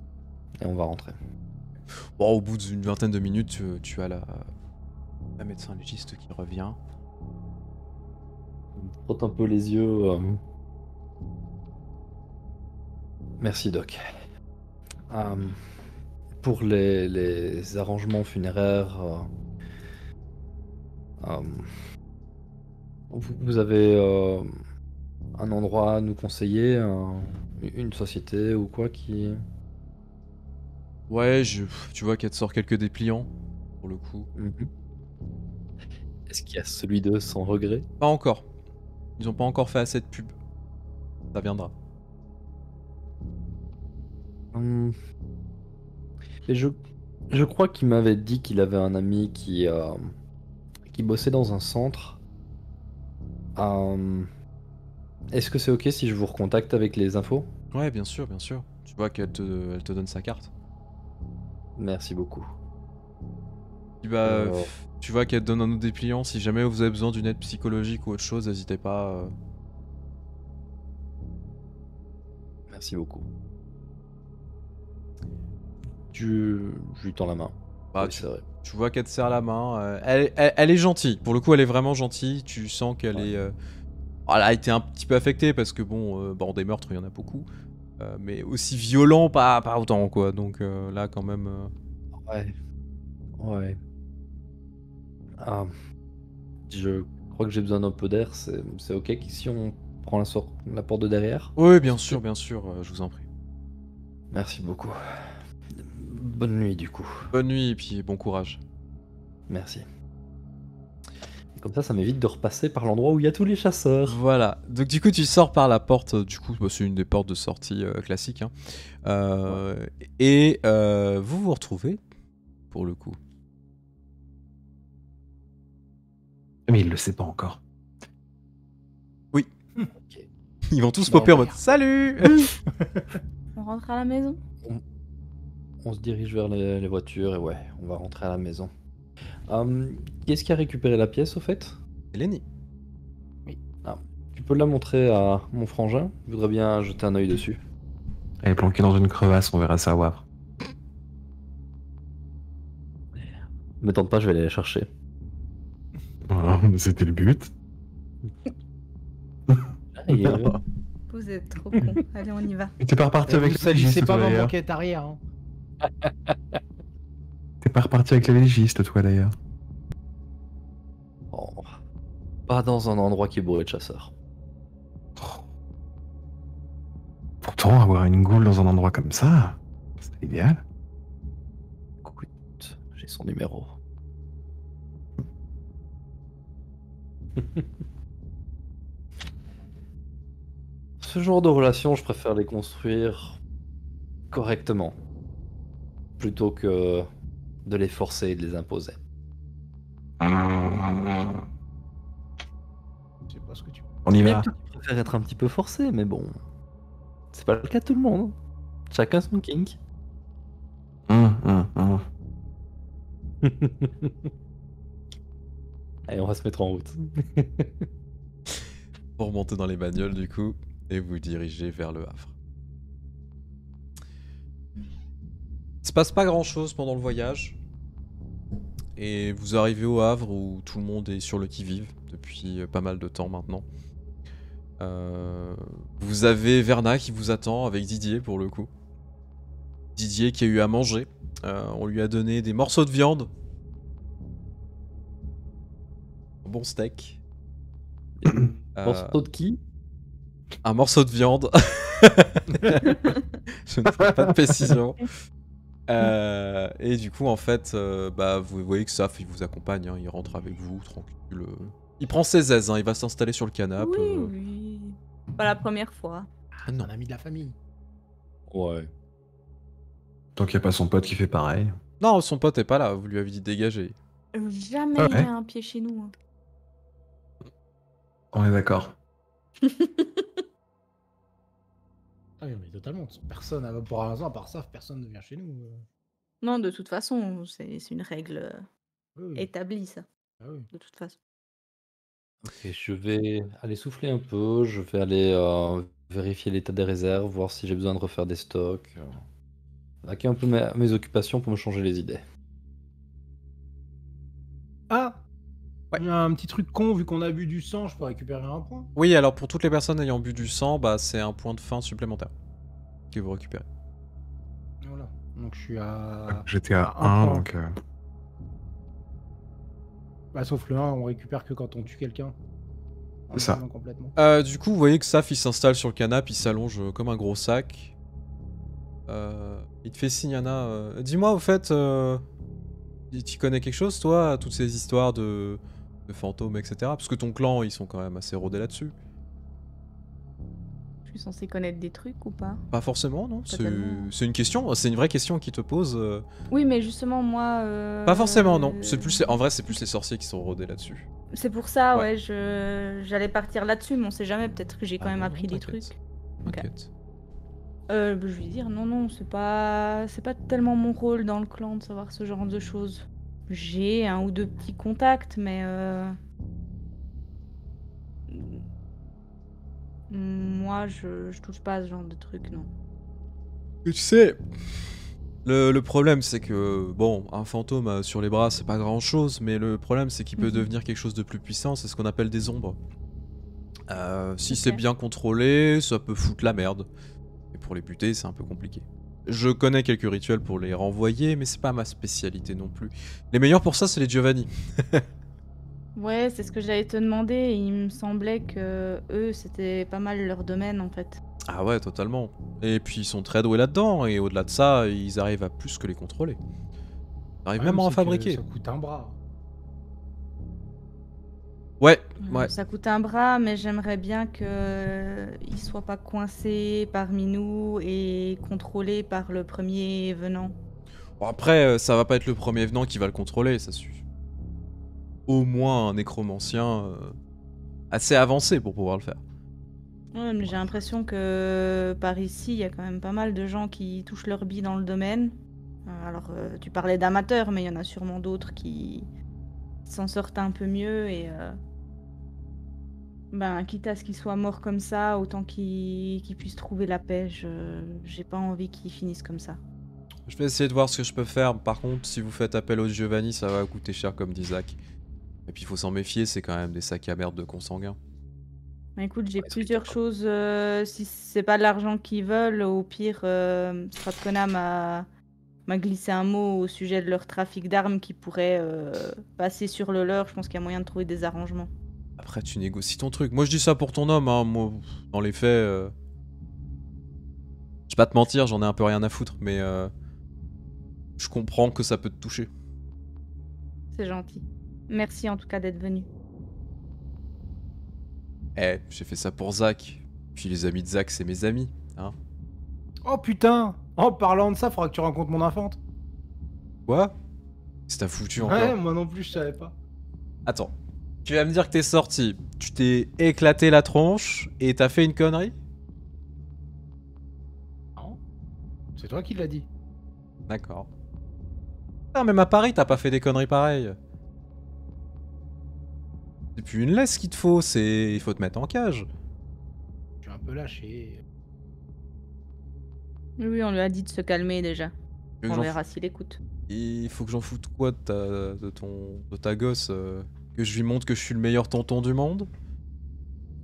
et on va rentrer. Bon, au bout d'une vingtaine de minutes, tu as la médecin légiste qui revient. On frotte un peu les yeux. Merci, Doc. Pour les arrangements funéraires, vous avez un endroit à nous conseiller, une société ou quoi qui... Ouais, tu vois qu'elle te sort quelques dépliants, pour le coup. Mhm. Est-ce qu'il y a celui de Sans Regret? Pas encore. Ils ont pas encore fait assez de pub. Ça viendra. Et je crois qu'il m'avait dit qu'il avait un ami qui bossait dans un centre. Est-ce que c'est ok si je vous recontacte avec les infos? Ouais, bien sûr, bien sûr. Tu vois elle te donne sa carte. Merci beaucoup. Puis bah, tu vois qu'elle te donne un autre dépliant. Si jamais vous avez besoin d'une aide psychologique ou autre chose, n'hésitez pas. Merci beaucoup. Je lui tends la main. Bah, Oui, c'est vrai. tu vois qu'elle te serre la main. Elle est gentille. Pour le coup, elle est vraiment gentille. Tu sens qu'elle Ouais. est. Elle a été un petit peu affectée parce que bon, des meurtres, il y en a beaucoup. Mais aussi violent, pas autant quoi. Donc là, quand même. Ouais. Ouais. Je crois que j'ai besoin d'un peu d'air. C'est ok si on prend la porte de derrière? Oui, bien sûr, je vous en prie. Merci beaucoup. Bonne nuit du coup. Bonne nuit et puis bon courage. Merci. Et comme ça m'évite de repasser par l'endroit où il y a tous les chasseurs. Voilà. Donc du coup, tu sors par la porte. Du coup, bah, c'est une des portes de sortie classiques. Hein. Et vous vous retrouvez pour le coup. Mais il le sait pas encore. Oui. Ok. Ils vont tous Bon, popper en bah. mode salut. On rentre à la maison? On se dirige vers les voitures et ouais, on va rentrer à la maison. Qui est-ce qui a récupéré la pièce au fait? Eleni. Tu peux la montrer à mon frangin? Je voudrais bien jeter un œil dessus. Elle est planquée dans une crevasse, on verra ça au Havre. Me tente pas, je vais aller la chercher. Voilà, c'était le but. Vous êtes trop cons. Allez, on y va. T'es pas reparti avec Vous le légiste, salissez pas toi ma d'ailleurs. banquette arrière. Hein. T'es pas reparti avec le légiste, toi d'ailleurs. Oh. Pas dans un endroit qui est bourré de chasseurs. Pourtant, avoir une goule dans un endroit comme ça, c'est idéal. Écoute, j'ai son numéro. Ce genre de relations, je préfère les construire correctement, plutôt que de les forcer et de les imposer. Je sais pas ce que tu. On y Bien va. que tu préfères être un petit peu forcé, mais bon, c'est pas le cas de tout le monde. Chacun son kink. Allez, on va se mettre en route. Vous remontez dans les bagnoles du coup et vous dirigez vers le Havre. Il se passe pas grand chose pendant le voyage. Et vous arrivez au Havre où tout le monde est sur le qui-vive depuis pas mal de temps maintenant. Vous avez Verna qui vous attend avec Didier pour le coup. Didier qui a eu à manger On lui a donné des morceaux de viande. Un bon steak. Morceau de qui? Un morceau de viande. Je ne ferai pas de précision. Et du coup, en fait, bah, vous voyez que Saf, il vous accompagne, hein, il rentre avec vous, tranquille. Il prend ses aises, hein, il va s'installer sur le canapé. Oui, oui. Pas la première fois. Ah non. Un ami de la famille. Ouais. Tant qu'il n'y a pas son pote qui fait pareil. Non, son pote est pas là, vous lui avez dit dégager. Jamais Ouais. il a un pied chez nous. Hein. On est d'accord. Ah oui, mais totalement. Personne, pour un à part ça, personne ne vient chez nous. Non, de toute façon, c'est une règle Oui, oui. établie, ça. Ah oui. De toute façon. Ok, je vais aller souffler un peu, je vais aller vérifier l'état des réserves, voir si j'ai besoin de refaire des stocks. Vaquer un peu mes occupations pour me changer les idées. Ah Ouais. Il y a un petit truc con, vu qu'on a bu du sang, je peux récupérer un point. Oui, alors pour toutes les personnes ayant bu du sang, bah, c'est un point de faim supplémentaire que vous récupérez. Voilà. Donc je suis à. J'étais à un 1, point. donc... Bah, sauf le 1, on récupère que quand on tue quelqu'un. C'est ça. Complètement. Du coup, vous voyez que Saf, il s'installe sur le canapé, il s'allonge comme un gros sac. Il te fait signe, Yana. Dis-moi, au fait, tu connais quelque chose, toi, à toutes ces histoires de fantômes, etc. Parce que ton clan, ils sont quand même assez rodés là-dessus. Je suis censée connaître des trucs ou pas? Pas forcément, non. Pas tellement. C'est une question, c'est une vraie question qui te pose. Oui, mais justement, moi. Pas forcément, non. En vrai, c'est plus les sorciers qui sont rodés là-dessus. C'est pour ça, Ouais. ouais, j'allais partir là-dessus, mais on sait jamais, peut-être que j'ai quand Ah même non, appris des t'inquiète. trucs. Ok. T'inquiète. Je vais dire, non, c'est pas tellement mon rôle dans le clan de savoir ce genre de choses. J'ai un ou deux petits contacts, mais moi, je touche pas à ce genre de trucs, non. Et tu sais, le problème, c'est que, bon, un fantôme sur les bras, c'est pas grand-chose, mais le problème, c'est qu'il peut Mhm. devenir quelque chose de plus puissant, c'est ce qu'on appelle des ombres. Si Ok. c'est bien contrôlé, ça peut foutre la merde. Et pour les buter, c'est un peu compliqué. Je connais quelques rituels pour les renvoyer, mais c'est pas ma spécialité non plus. Les meilleurs pour ça, c'est les Giovanni. Ouais, c'est ce que j'allais te demander. Il me semblait que eux, c'était pas mal leur domaine, en fait. Ah ouais, totalement. Et puis ils sont très doués là-dedans, et au-delà de ça, ils arrivent à plus que les contrôler. Ils arrivent même à en fabriquer. Ça coûte un bras. Ouais, ouais. Ça coûte un bras, mais j'aimerais bien qu'ils soient pas coincés parmi nous et contrôlés par le premier venant. Bon, après, ça va pas être le premier venant qui va le contrôler, ça suffit. Au moins un nécromancien assez avancé pour pouvoir le faire. Ouais, mais j'ai l'impression que par ici, il y a quand même pas mal de gens qui touchent leur bille dans le domaine. Alors, tu parlais d'amateurs, mais il y en a sûrement d'autres qui s'en sortent un peu mieux et ben, quitte à ce qu'ils soient morts comme ça, autant qu'ils puissent trouver la paix. J'ai pas envie qu'ils finissent comme ça. Je vais essayer de voir ce que je peux faire. Par contre, si vous faites appel aux Giovanni, ça va coûter cher comme dit Zach. Et puis il faut s'en méfier, c'est quand même des sacs à merde de consanguins. Bah, écoute, j'ai Ouais, plusieurs c'est choses. Si c'est pas de l'argent qu'ils veulent, au pire, Stratkona m'a glissé un mot au sujet de leur trafic d'armes qui pourrait passer sur le leur. Je pense qu'il y a moyen de trouver des arrangements. Après, tu négocies ton truc. Moi, je dis ça pour ton homme, hein. Moi, dans les faits, je vais pas te mentir, j'en ai un peu rien à foutre, mais je comprends que ça peut te toucher. C'est gentil. Merci en tout cas d'être venu. Eh, j'ai fait ça pour Zach. Puis les amis de Zach, c'est mes amis, hein. Oh putain En parlant de ça, faudra que tu rencontres mon infante. Quoi? C'est t'as foutu encore? Ouais, moi non plus, je savais pas. Attends. Tu vas me dire que t'es sorti, tu t'es éclaté la tronche et t'as fait une connerie? Non. C'est toi qui l'as dit. D'accord. Ah, même à Paris, t'as pas fait des conneries pareilles. C'est plus une laisse qu'il te faut, c'est... Il faut te mettre en cage. Je suis un peu lâché. Oui, on lui a dit de se calmer déjà. Tu veux que On j'en verra s'il écoute. Il faut que j'en foute quoi de ta gosse que je lui montre que je suis le meilleur tonton du monde?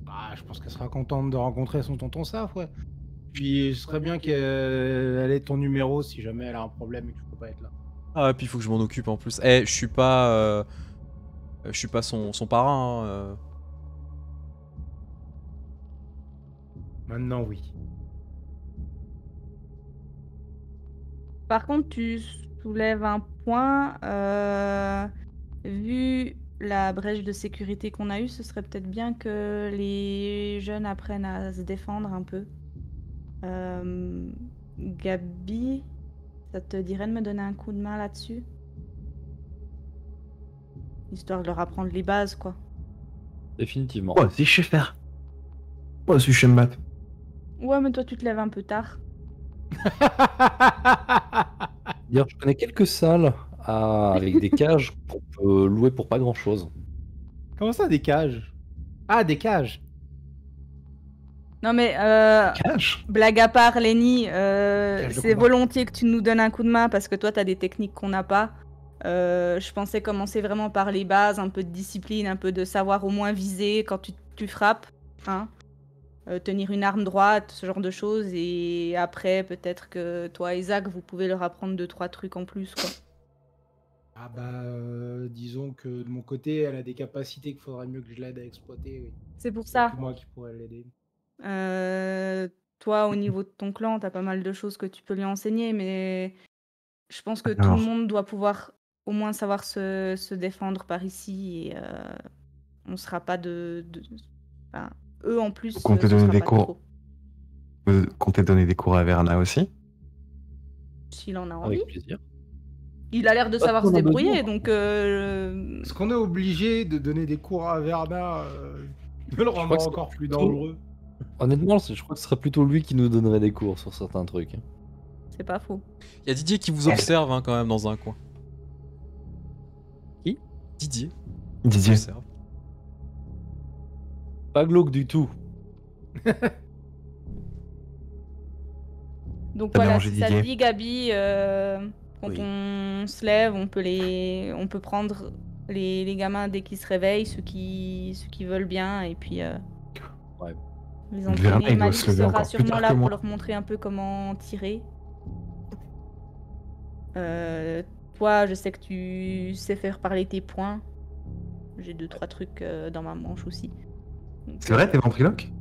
Ah, je pense qu'elle sera contente de rencontrer son tonton Saf, ouais. Puis ce serait bien qu'elle ait ton numéro si jamais elle a un problème et que je peux pas être là. Ah, et puis il faut que je m'en occupe en plus. Eh, je suis pas son parrain. Maintenant, oui. Par contre, tu soulèves un point. Vu la brèche de sécurité qu'on a eue, ce serait peut-être bien que les jeunes apprennent à se défendre un peu. Gabi, ça te dirait de me donner un coup de main là-dessus? Histoire de leur apprendre les bases, quoi. Définitivement. Moi aussi, je sais faire. Moi aussi, je sais me battre. Ouais, mais toi, tu te lèves un peu tard. D'ailleurs, je connais quelques salles avec des cages qu'on peut louer pour pas grand chose. Comment ça, des cages? Ah, des cages. Non, mais Cash. blague à part, Lenny, de c'est combat. volontiers que tu nous donnes un coup de main parce que toi, t'as des techniques qu'on n'a pas. Je pensais commencer vraiment par les bases, un peu de discipline, un peu de savoir au moins viser quand tu frappes, hein. Tenir une arme droite, ce genre de choses. Et après, peut-être que toi et Zach, vous pouvez leur apprendre 2-3 trucs en plus, quoi. Ah bah, disons que de mon côté, elle a des capacités qu'il faudrait mieux que je l'aide à exploiter. Oui. C'est pour C'est ça. plus moi qui pourrais l'aider. Toi, au niveau de ton clan, t'as pas mal de choses que tu peux lui enseigner, mais je pense que tout Alors. le monde doit pouvoir au moins savoir se défendre par ici et on sera pas enfin, eux en plus, Vous comptez ce donner sera des pas cours. trop. Vous comptez donner des cours à Verna aussi? S'il en a envie. Avec plaisir. Il a l'air de Pas savoir qu'on se a débrouiller, besoin. donc Est-ce qu'on est obligé de donner des cours à Verna de le crois rendre que c'est encore plus plutôt- dangereux? Honnêtement, je crois que ce serait plutôt lui qui nous donnerait des cours sur certains trucs. c'est pas faux. Il y a Didier qui vous observe hein, quand même dans un coin. Qui? Didier. Didier. Vous observe. Pas glauque du tout. Donc T'as bien voilà, mangé, si ça te Didier? dit, Gabi, quand Oui. on se lève, on peut prendre les gamins dès qu'ils se réveillent, ceux qui veulent bien, et puis Ouais. les Verna, entraîner. il doit Malik se lever sera encore plus sûrement tard là que pour moi. leur montrer un peu comment tirer. Toi, je sais que tu sais faire parler tes poings. J'ai 2-3 trucs dans ma manche aussi. Donc, C'est vrai, t'es ventriloque?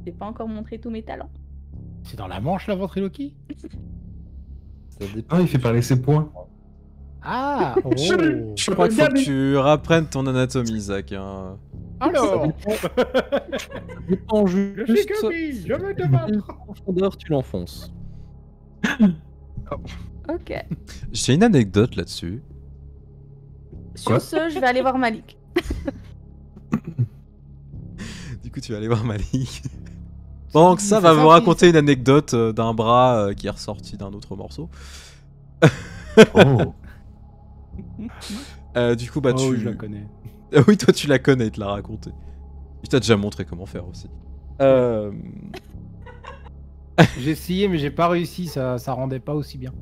j'ai pas encore montré tous mes talents. C'est dans la manche, la ventriloquie? Ça dépend. Non, il fait parler ses poings. Ah, oh. Je crois qu'il faut que tu rapprennes ton anatomie, Zach. Hein. Alors, Dépend je suis juste Gabi, je vais te quelle battre. profondeur tu l'enfonces. Ok. J'ai une anecdote là-dessus. Sur ce, je vais aller voir Malik. Du coup, tu vas aller voir Malik. Pendant que ça Il va fait vous ça, raconter une anecdote d'un bras qui est ressorti d'un autre morceau. Oh. Du coup, bah Oh, tu... je la connais. Oui, toi tu la connais, il te l'a raconté. Il t'a déjà montré comment faire aussi. J'ai essayé, mais j'ai pas réussi. Ça rendait pas aussi bien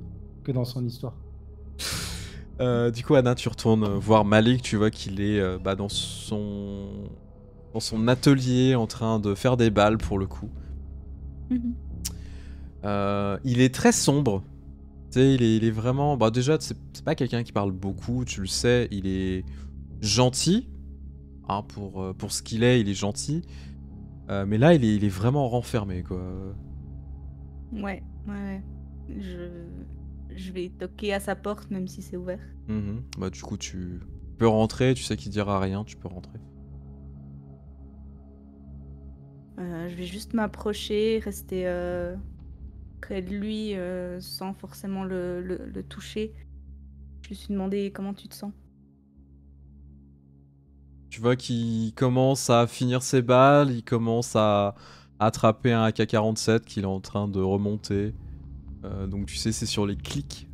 que dans son histoire. Du coup, Anna, tu retournes voir Malik. Tu vois qu'il est dans son atelier en train de faire des balles pour le coup. Mhm. Il est très sombre. Tu sais, il est vraiment. Bah, déjà, c'est pas quelqu'un qui parle beaucoup, tu le sais. Il est gentil. Hein, pour ce qu'il est, il est gentil. Mais là, il est vraiment renfermé, quoi. Ouais. Je vais toquer à sa porte, même si c'est ouvert. Mhm. Bah, du coup, tu peux rentrer. Tu sais qu'il dira rien, tu peux rentrer. Je vais juste m'approcher, rester près de lui sans forcément le toucher. Je lui suis demandé comment tu te sens. Tu vois qu'il commence à finir ses balles, il commence à attraper un AK-47 qu'il est en train de remonter. Donc tu sais, c'est sur les clics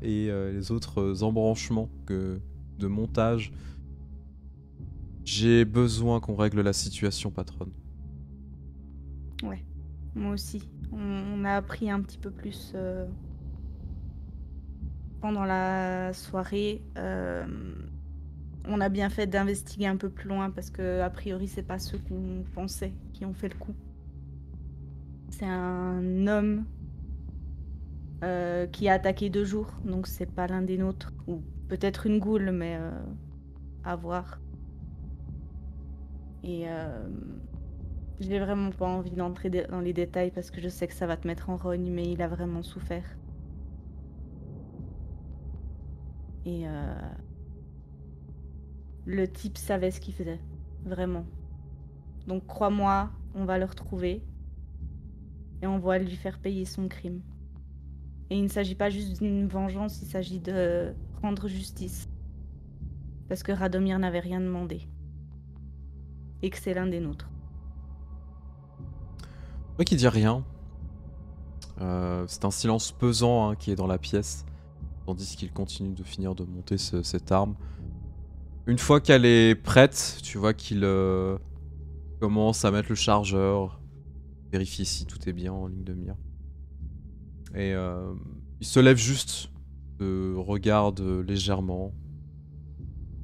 et les autres embranchements de montage. J'ai besoin qu'on règle la situation, patronne. Ouais, moi aussi. On a appris un petit peu plus pendant la soirée. On a bien fait d'investiguer un peu plus loin parce que a priori c'est pas ceux qu'on pensait qui ont fait le coup. C'est un homme qui a attaqué 2 jours, donc c'est pas l'un des nôtres. Ou peut-être une goule, mais à voir. Et j'ai vraiment pas envie d'entrer dans les détails parce que je sais que ça va te mettre en rogne, mais il a vraiment souffert. Et le type savait ce qu'il faisait, vraiment. Donc crois-moi, on va le retrouver et on va lui faire payer son crime. Et il ne s'agit pas juste d'une vengeance, il s'agit de rendre justice. Parce que Radomir n'avait rien demandé. Et que c'est l'un des nôtres. Moi qui dis rien. C'est un silence pesant qui est dans la pièce. Tandis qu'il continue de finir de monter cette arme. Une fois qu'elle est prête, tu vois qu'il commence à mettre le chargeur. Vérifier si tout est bien en ligne de mire. Et il se lève juste, regarde légèrement.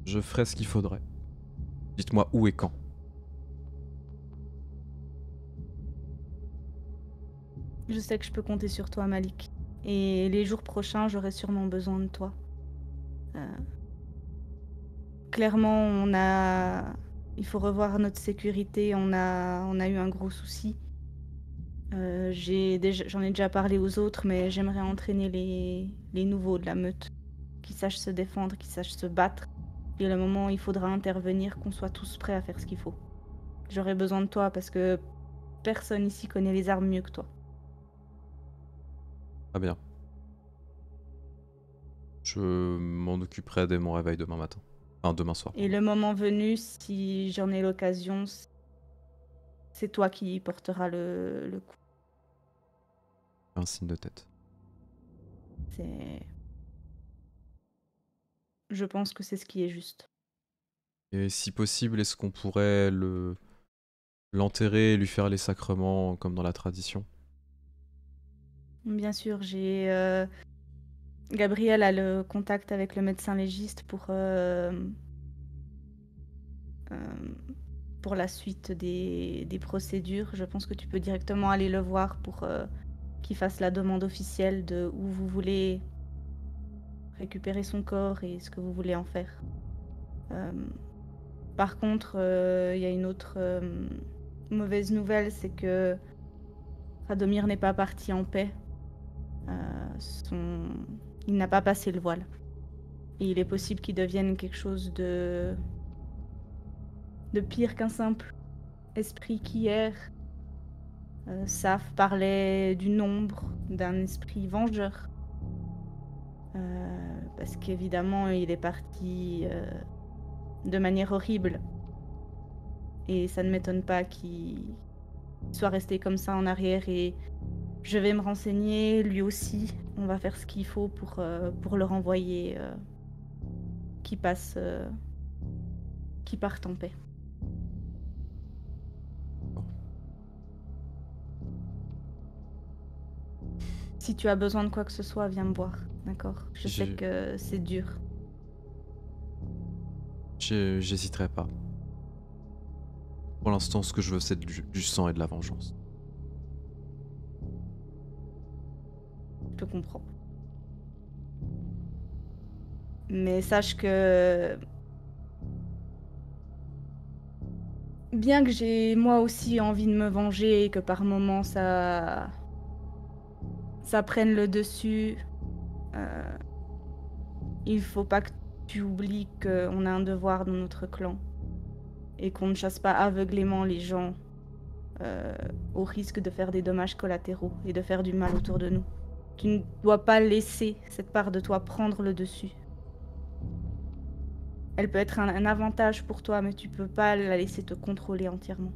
Je ferai ce qu'il faudrait. Dites-moi où et quand. Je sais que je peux compter sur toi, Malik. Et les jours prochains, j'aurai sûrement besoin de toi. Clairement, il faut revoir notre sécurité. On a eu un gros souci. J'en ai déjà parlé aux autres, mais j'aimerais entraîner les nouveaux de la meute. Qui sachent se défendre, qui sachent se battre. Et le moment où il faudra intervenir, qu'on soit tous prêts à faire ce qu'il faut. J'aurai besoin de toi parce que personne ici connaît les armes mieux que toi. Très bien. Je m'en occuperai dès mon réveil demain matin. Enfin, demain soir. Et le moment venu, si j'en ai l'occasion, c'est toi qui porteras le coup. Un signe de tête. Je pense que c'est ce qui est juste. Et si possible, est-ce qu'on pourrait l'enterrer et lui faire les sacrements comme dans la tradition? Bien sûr, Gabriel a le contact avec le médecin légiste pour la suite des procédures. Je pense que tu peux directement aller le voir pour qu'il fasse la demande officielle de où vous voulez récupérer son corps et ce que vous voulez en faire. Par contre, il y a une autre mauvaise nouvelle, c'est que Radomir n'est pas parti en paix. Il n'a pas passé le voile. Et il est possible qu'il devienne quelque chose de pire qu'un simple esprit qui erre. Saf parlait du nombre, d'un esprit vengeur. Parce qu'évidemment, il est parti de manière horrible. Et ça ne m'étonne pas qu'il soit resté comme ça en arrière. Et je vais me renseigner, lui aussi. On va faire ce qu'il faut pour le renvoyer, qu'il parte en paix. Si tu as besoin de quoi que ce soit, viens me voir, d'accord? Je sais que c'est dur. J'hésiterai pas. Pour l'instant, ce que je veux, c'est du sang et de la vengeance. Je te comprends. Mais sache que... Bien que j'ai moi aussi envie de me venger et que par moments ça prenne le dessus, il faut pas que tu oublies qu'on a un devoir dans notre clan et qu'on ne chasse pas aveuglément les gens au risque de faire des dommages collatéraux et de faire du mal autour de nous. Tu ne dois pas laisser cette part de toi prendre le dessus. Elle peut être un avantage pour toi, mais tu peux pas la laisser te contrôler entièrement.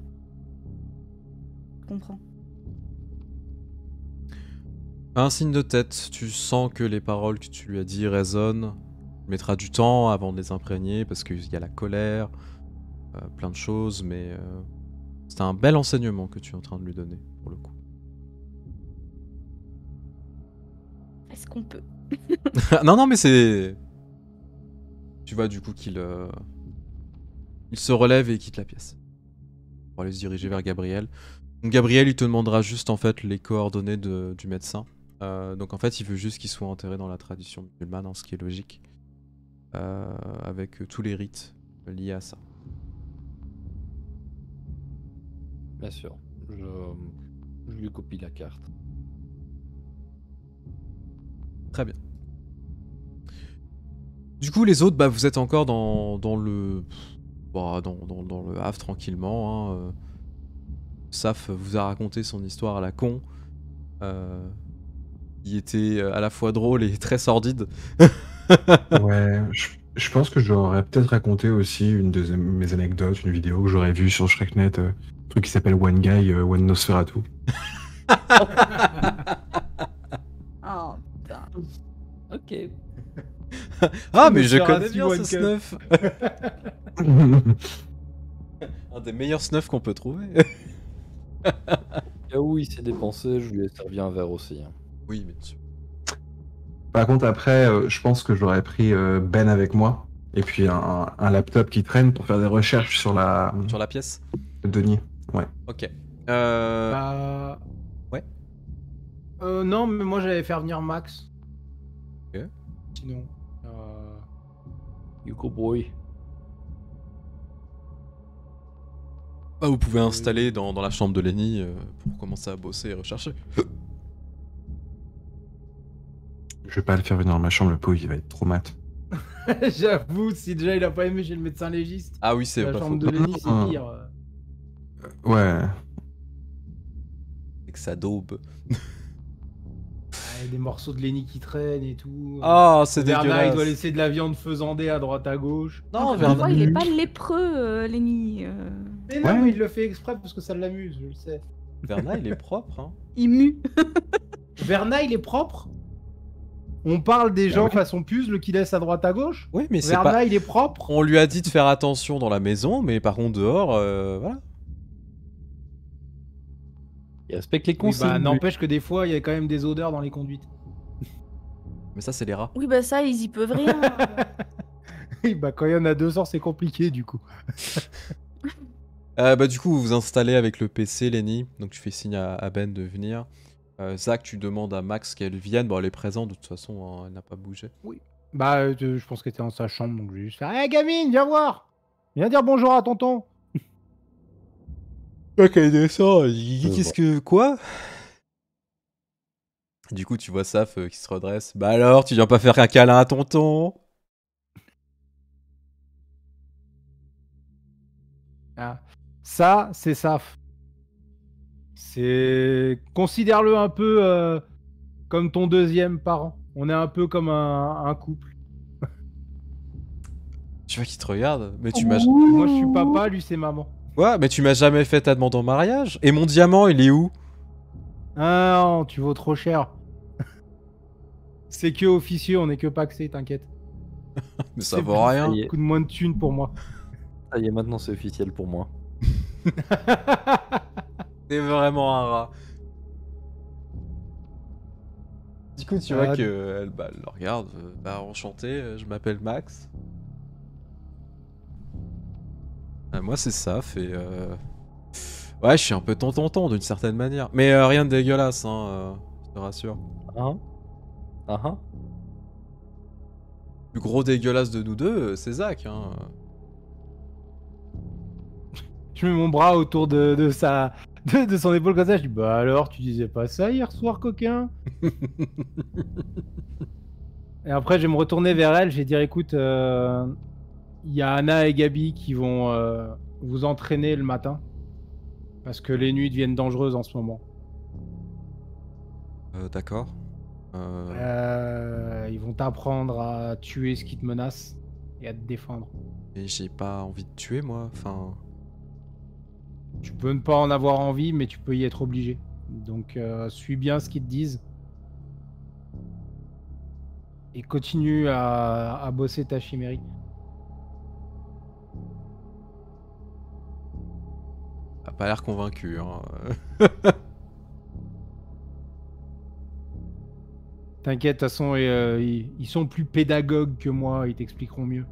Tu comprends? Un signe de tête, tu sens que les paroles que tu lui as dit résonnent. Il mettra du temps avant de les imprégner parce qu'il y a la colère, plein de choses, mais c'est un bel enseignement que tu es en train de lui donner, pour le coup. Est-ce qu'on peut? Non, mais c'est... Tu vois du coup qu'il il se relève et quitte la pièce. Pour aller se diriger vers Gabriel. Donc Gabriel, il te demandera juste en fait les coordonnées du médecin. Donc en fait, il veut juste qu'il soit enterré dans la tradition musulmane, hein, ce qui est logique, avec tous les rites liés à ça. Bien sûr. Je lui copie la carte. Très bien. Du coup, les autres, bah, vous êtes encore dans le Havre tranquillement. Hein. Saf vous a raconté son histoire à la con, qui était à la fois drôle et très sordide. Ouais, je pense que j'aurais peut-être raconté aussi une de mes anecdotes, une vidéo que j'aurais vue sur Shreknet, un truc qui s'appelle One Guy, One Nosferatu. Oh putain. Ok. Ah, mais je Nosferatu, connais bien One ce Cup. snuff. Un des meilleurs snuffs qu'on peut trouver. Au cas où il s'est dépensé, je lui ai servi un verre aussi. Hein. Oui, bien sûr. Par contre, après, je pense que j'aurais pris Ben avec moi, et puis un laptop qui traîne pour faire des recherches sur la Sur la pièce. Denis. Ouais. Ok. Bah... Ouais. Non, mais moi j'allais faire venir Max. Ok. Sinon. Yuko Boy. Bah, vous pouvez installer dans la chambre de Lenny pour commencer à bosser et rechercher. Je vais pas le faire venir dans ma chambre, le pauvre, il va être trop mat. J'avoue, si déjà il a pas aimé chez le médecin légiste, Ah oui, c'est la pas chambre faux. de Lenny c'est Non. pire. Ouais. C'est que ça daube. Il y a des morceaux de Lenny qui traînent et tout. Ah, c'est Bernard, il doit dégueulasse. laisser de la viande faisandée à droite à gauche. Non, Encore une fois, il est Bernard, pas lépreux, Lenny. Mais non, Ouais. mais il le fait exprès parce que ça l'amuse, je le sais. Bernard, il est propre. Hein. Il mue. Verna, il est propre. On parle des gens ouais. façon puzzle qui laissent à droite à gauche. Oui, mais c'est Verna, pas. il est propre. On lui a dit de faire attention dans la maison, mais par contre dehors, voilà. Il respecte les Oui, consignes. bah lui. n'empêche que des fois, il y a quand même des odeurs dans les conduites. Mais ça, c'est les rats. Oui, bah ça, ils y peuvent rien. Oui, bah quand il y en a 200, c'est compliqué du coup. Bah du coup, vous vous installez avec le PC, Lenny. Donc tu fais signe à Ben de venir. Zach, tu demandes à Max qu'elle vienne. Bon, elle est présente de toute façon, hein, elle n'a pas bougé. Bah, je pense qu'elle était dans sa chambre, donc je vais juste faire Hé gamine, viens voir. Viens dire bonjour à tonton. Ok, descend. Qu'est-ce que. Quoi? Du coup, tu vois Saf qui se redresse. Bah alors, tu viens pas faire un câlin à tonton? Ah. Ça, c'est Saf. C'est. Considère-le un peu comme ton deuxième parent. On est un peu comme un couple. Tu vois qu'il te regarde? Mais tu m'as. Moi, je suis papa, lui, c'est maman. Ouais, mais tu m'as jamais fait ta demande en mariage? Et mon diamant, il est où? Ah non, tu vaux trop cher. C'est que officieux, on est que paxé, t'inquiète. Mais ça C'est vaut plus- rien. y est. Coûte moins de thunes pour moi. Ça y est, maintenant c'est officiel pour moi. C'est vraiment un rat. Du coup, tu vois Ah, qu'elle bah, elle le regarde. Bah, enchanté, je m'appelle Max. Moi, c'est Saf et. Ouais, je suis un peu tonton d'une certaine manière. Mais rien de dégueulasse, hein, je te rassure. Hein? Ah ah. Le plus gros dégueulasse de nous deux, c'est Zach. Hein. Je mets mon bras autour de son épaule comme ça. Je dis bah alors, tu disais pas ça hier soir, coquin. Et après, je vais me retourner vers elle. Je vais dire écoute, il y a Anna et Gabi qui vont vous entraîner le matin parce que les nuits deviennent dangereuses en ce moment. D'accord. Ils vont t'apprendre à tuer ce qui te menace et à te défendre. Et j'ai pas envie de tuer, moi. Enfin. Tu peux ne pas en avoir envie, mais tu peux y être obligé. Donc, suis bien ce qu'ils te disent. Et continue à bosser ta chimérie. T'as pas l'air convaincu. Hein. T'inquiète, de toute façon, ils sont plus pédagogues que moi, ils t'expliqueront mieux.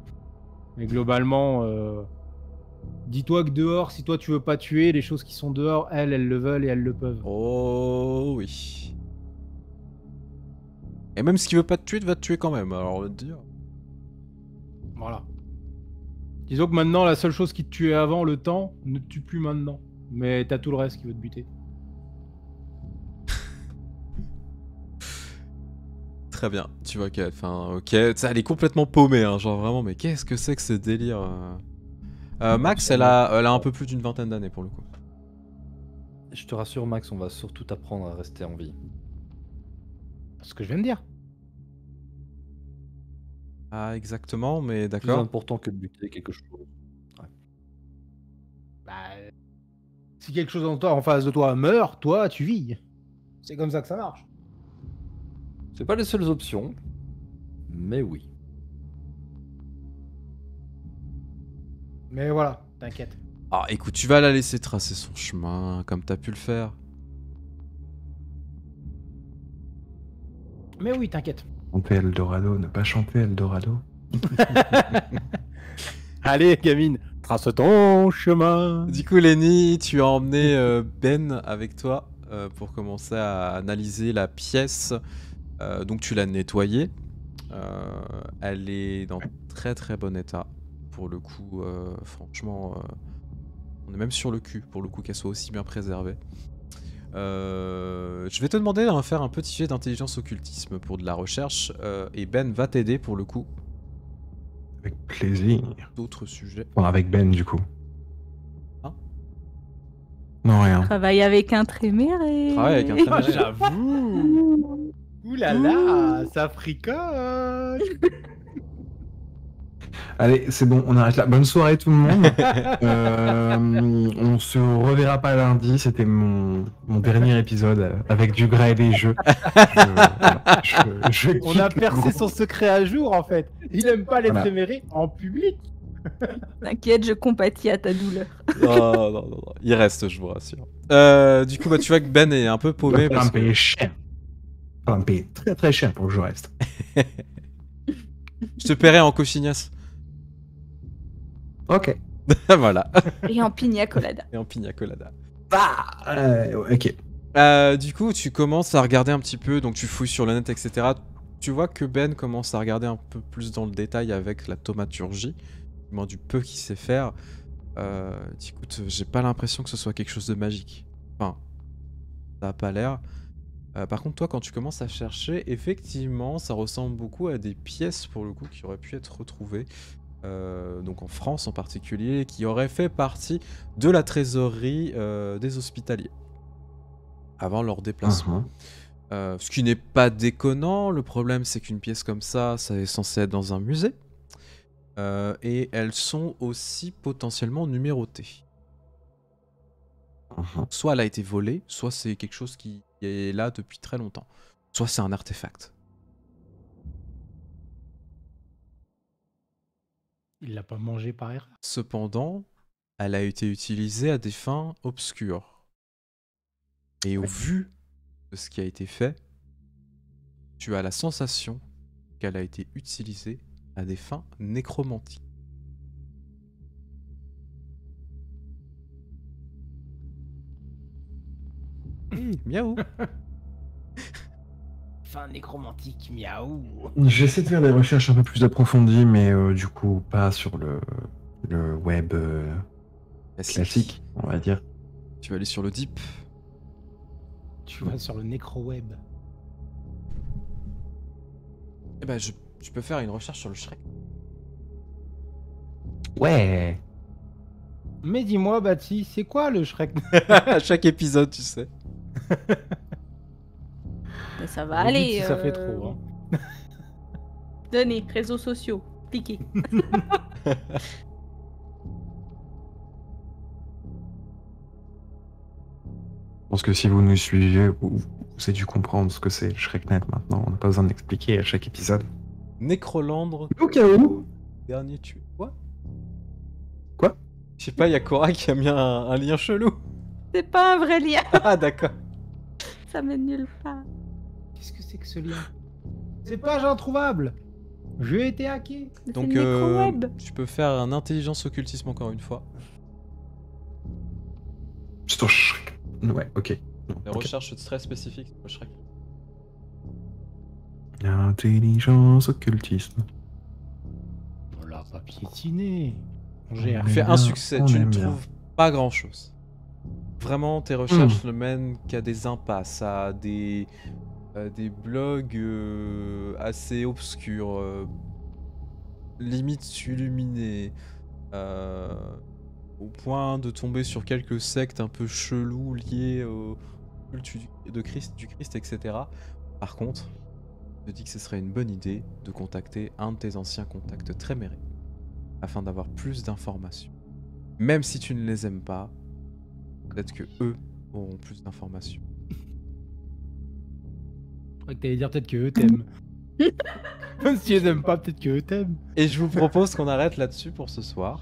Mais globalement, Dis-toi que dehors, si toi tu veux pas tuer, les choses qui sont dehors, elles le veulent et elles le peuvent. Oh oui. Et même ce qui veut pas te tuer, va te tuer quand même, alors on va te dire. Voilà. Disons que maintenant, la seule chose qui te tuait avant, le temps, ne te tue plus maintenant. Mais t'as tout le reste qui veut te buter. Très bien, tu vois qu'elle, enfin, ok, ça, elle est complètement paumée, hein, genre vraiment, mais qu'est-ce que c'est que ce délire Max, elle a un peu plus d'une vingtaine d'années pour le coup. Je te rassure, Max, on va surtout t'apprendre à rester en vie. Ce que je viens de dire. Ah, exactement, mais Plus d'accord. important que de buter quelque chose. Bah, si quelque chose en face de toi meurt, toi, tu vis. C'est comme ça que ça marche. C'est pas les seules options, mais oui. Mais voilà, t'inquiète. Ah, écoute, tu vas la laisser tracer son chemin, comme t'as pu le faire. Mais oui, t'inquiète. Chanter Eldorado, ne pas chanter Eldorado. Allez, gamine, trace ton chemin. Du coup, Lenny, tu as emmené Ben avec toi pour commencer à analyser la pièce. Donc tu l'as nettoyée. Elle est dans très très bon état. Pour le coup, franchement, on est même sur le cul pour le coup qu'elle soit aussi bien préservée. Je vais te demander de faire un petit jet d'intelligence occultisme pour de la recherche. Et Ben va t'aider pour le coup. Avec plaisir. D'autres sujets. Enfin, avec Ben, du coup. Hein? Non, rien. Travaille avec un tréméré. Travaille avec un Ah, tréméré. j'avoue. Ouh là là, ça fricote. Allez, c'est bon, on arrête là. Bonne soirée tout le monde. On se reverra pas lundi. C'était mon dernier épisode avec du gras et des jeux. On a percé son secret à jour en fait. Il aime pas les Voilà. trémérés en public. T'inquiète, je compatis à ta douleur. Non, non, non, non, il reste, je vous rassure. Du coup, bah, tu vois que Ben est un peu paumé Tu vas parce me payer que cher. Tu vas me payer très très cher pour que je reste. je te paierai en cochignasse. Ok. Voilà, Et en pina colada. et en pina colada. Ok. Du coup, tu commences à regarder un petit peu, donc tu fouilles sur le net, etc. Tu vois que Ben commence à regarder un peu plus dans le détail avec la thaumaturgie, du moins du peu qu'il sait faire. Écoute, j'ai pas l'impression que ce soit quelque chose de magique. Enfin, ça a pas l'air. Par contre, toi, quand tu commences à chercher, effectivement, ça ressemble beaucoup à des pièces, pour le coup, qui auraient pu être retrouvées, donc en France en particulier, qui auraient fait partie de la trésorerie des hospitaliers, avant leur déplacement. Ce qui n'est pas déconnant, le problème c'est qu'une pièce comme ça est censé être dans un musée, et elles sont aussi potentiellement numérotées. Soit elle a été volée, soit c'est quelque chose qui est là depuis très longtemps. Soit c'est un artefact. Il l'a pas mangé par erreur. Cependant, elle a été utilisée à des fins obscures. Et au vu de ce qui a été fait, tu as la sensation qu'elle a été utilisée à des fins nécromantiques. Miaou. Fin nécromantique, miaou. J'essaie de faire des recherches un peu plus approfondies, mais du coup, pas sur le web classique, on va dire. Tu vas aller sur le Deep. Tu vas sur le nécro-web. Eh ben, je peux faire une recherche sur le Shrek. Ouais. Mais dis-moi, Bati, c'est quoi le Shrek? À chaque épisode, tu sais. Mais ça va Vous dites aller. si ça fait trop. Hein. Donnez, réseaux sociaux, piquez. Je pense que si vous nous suivez, vous avez dû comprendre ce que c'est le ShrekNet maintenant. On n'a pas besoin d'expliquer à chaque épisode. Nécrolandre, Au cas où. dernier tué. Quoi? Quoi? Je sais pas, il y a Cora qui a mis un lien chelou. C'est pas un vrai lien, Ah, d'accord. ça mène nulle part. Qu'est-ce que c'est que ce lien? C'est pas introuvable. J'ai été hacké. C'est Donc, le nécro-web. tu peux faire un intelligence occultisme encore une fois. Sur Shrek. Ouais, ok. Non, Les ok. recherches très spécifiques sur le Shrek. Intelligence, occultisme. On l'a pas piétiné. On On gère. aime Fais un bien, succès, on tu ne aime bien. trouves pas grand chose. Vraiment, tes recherches ne mènent qu'à des impasses, à des blogs assez obscurs, limite illuminés, au point de tomber sur quelques sectes un peu chelous liées au culte du Christ, etc. Par contre, je te dis que ce serait une bonne idée de contacter un de tes anciens contacts très mérités afin d'avoir plus d'informations. Même si tu ne les aimes pas, peut-être que eux auront plus d'informations. Je crois que t'allais dire peut-être que eux t'aiment. Même si ils aiment pas, peut-être que eux t'aiment. Et je vous propose qu'on arrête là-dessus pour ce soir.